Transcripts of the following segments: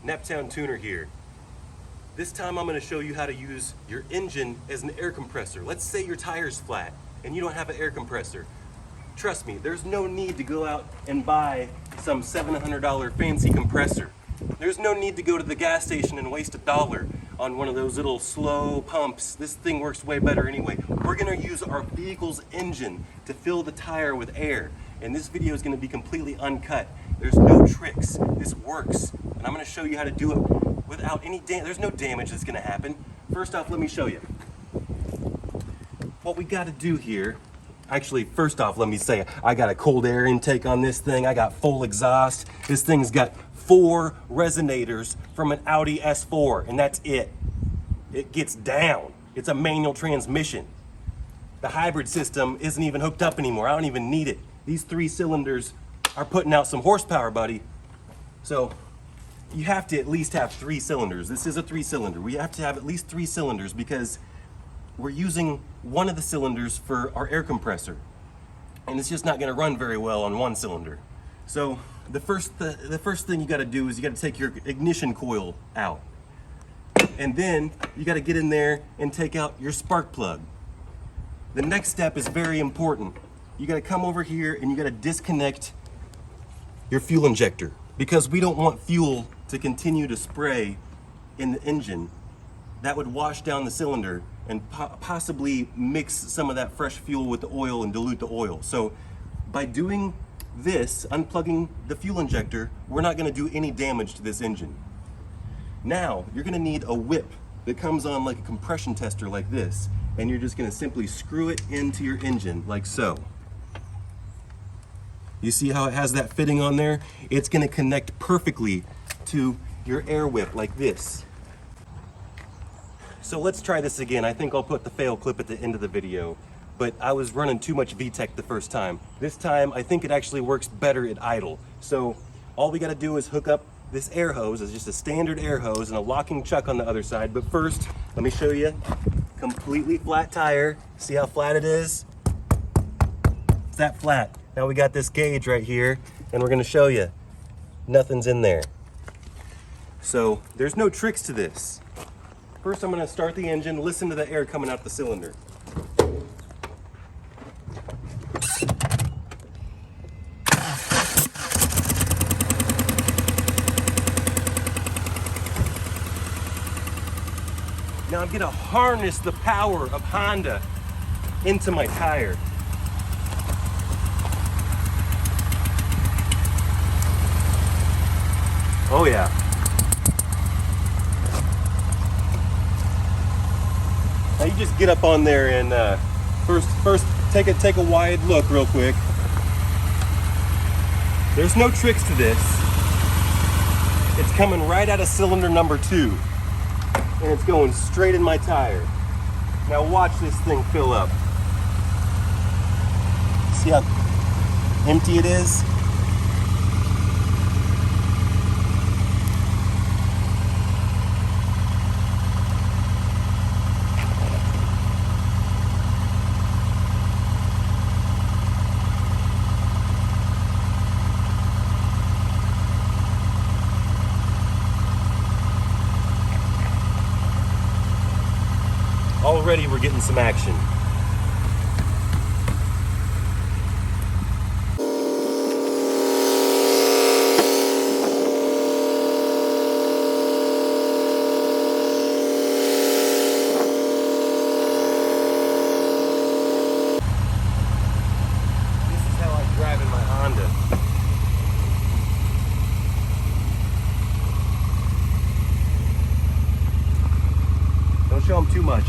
Naptown Tuner here. This time I'm going to show you how to use your engine as an air compressor. Let's say your tire's flat and you don't have an air compressor. Trust me, there's no need to go out and buy some $700 fancy compressor. There's no need to go to the gas station and waste $1 on one of those little slow pumps. This thing works way better anyway. We're going to use our vehicle's engine to fill the tire with air. And this video is going to be completely uncut. There's no tricks. This works. And I'm going to show you how to do it without any damage. There's no damage that's going to happen. First off, let me show you. What we got to do here, actually, first off, let me say, I got a cold air intake on this thing. I got full exhaust. This thing's got 4 resonators from an Audi S4, and that's it. It gets down. It's a manual transmission. The hybrid system isn't even hooked up anymore. I don't even need it. These 3 cylinders are putting out some horsepower, buddy. So you have to at least have 3 cylinders. This is a 3-cylinder. We have to have at least 3 cylinders because we're using one of the cylinders for our air compressor. And it's just not gonna run very well on 1 cylinder. So the first thing you gotta do is you gotta take your ignition coil out. And then you gotta get in there and take out your spark plug. The next step is very important. You gotta come over here and you gotta disconnect your fuel injector because we don't want fuel to continue to spray in the engine. That would wash down the cylinder and possibly mix some of that fresh fuel with the oil and dilute the oil. So by doing this, unplugging the fuel injector, we're not gonna do any damage to this engine. Now, you're gonna need a whip that comes on like a compression tester like this, and you're just gonna simply screw it into your engine like so. You see how it has that fitting on there? It's gonna connect perfectly to your air whip like this. So let's try this again. I think I'll put the fail clip at the end of the video, but I was running too much VTEC the first time. This time, I think it actually works better at idle. So all we gotta do is hook up this air hose. It's just a standard air hose and a locking chuck on the other side. But first, let me show you. Completely flat tire. See how flat it is? It's that flat. Now we got this gauge right here, and we're gonna show you. Nothing's in there. So there's no tricks to this. First, I'm gonna start the engine, listen to the air coming out the cylinder. Now I'm gonna harness the power of Honda into my tire. Oh yeah. Now you just get up on there and first take a wide look real quick. There's no tricks to this. It's coming right out of cylinder number 2. And it's going straight in my tire. Now watch this thing fill up. See how empty it is? Already we're getting some action. This is how I drive in my Honda. Don't show them too much.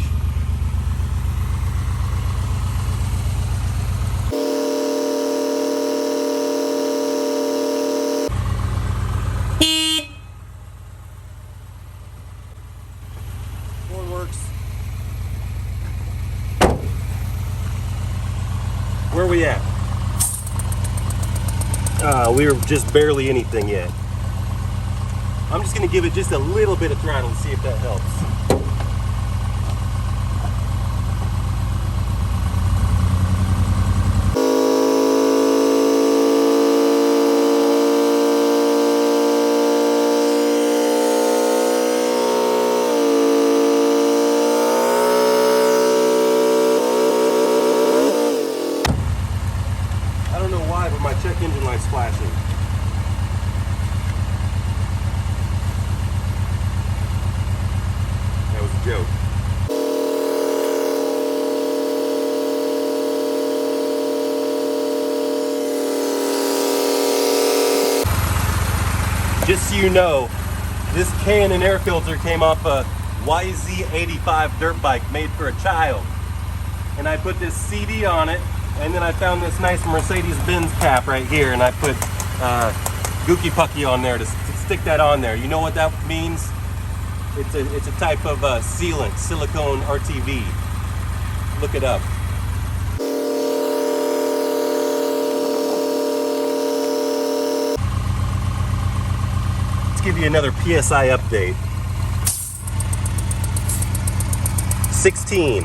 Where are we at? We're just barely anything yet. I'm just gonna give it just a little bit of throttle and see if that helps. just so you know, this K&N air filter came off a YZ85 dirt bike made for a child. And I put this CD on it, and then I found this nice Mercedes-Benz cap right here, and I put Gookie Pucky on there to stick that on there. You know what that means? It's a type of sealant, silicone RTV. Look it up. Let's give you another PSI update. 16.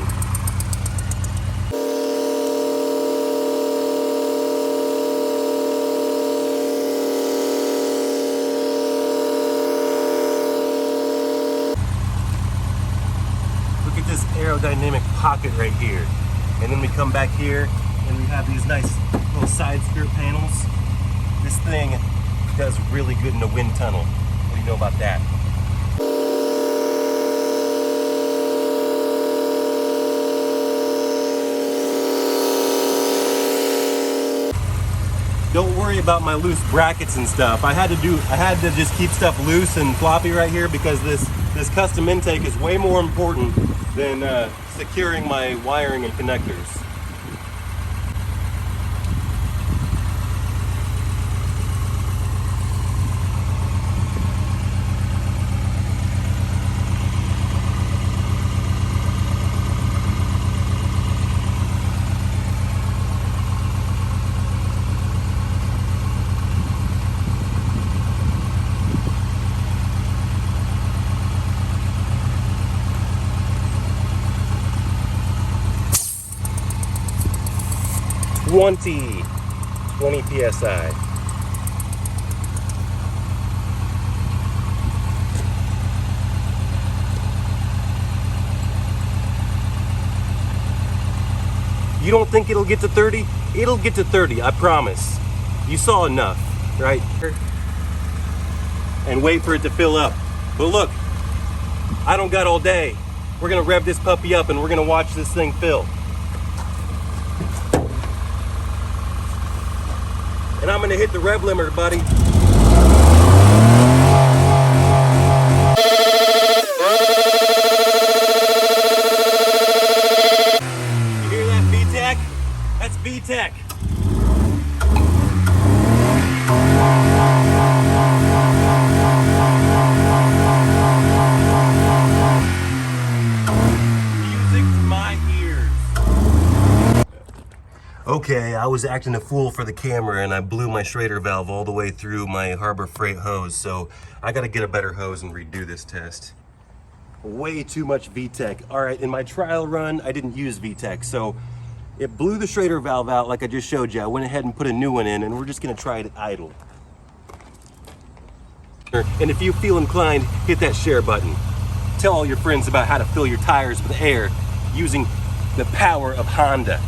Look at this aerodynamic pocket right here. And then we come back here and we have these nice little side skirt panels. This thing does really good in a wind tunnel. What do you know about that? Don't worry about my loose brackets and stuff. I had to just keep stuff loose and floppy right here because this custom intake is way more important than securing my wiring and connectors. Twenty PSI. You don't think it'll get to 30? It'll get to 30, I promise. You saw enough, right? And wait for it to fill up. But look, I don't got all day. We're gonna rev this puppy up and we're gonna watch this thing fill. And I'm gonna hit the rev limiter, buddy. You hear that, VTEC? That's VTEC. Music to my ears. Okay, I was acting a fool for the camera and I blew my Schrader valve all the way through my Harbor Freight hose, so I gotta get a better hose and redo this test. Way too much VTEC. All right, in my trial run, I didn't use VTEC, so it blew the Schrader valve out like I just showed you. I went ahead and put a new one in and we're just gonna try it at idle. And if you feel inclined, hit that share button. Tell all your friends about how to fill your tires with air using the power of Honda.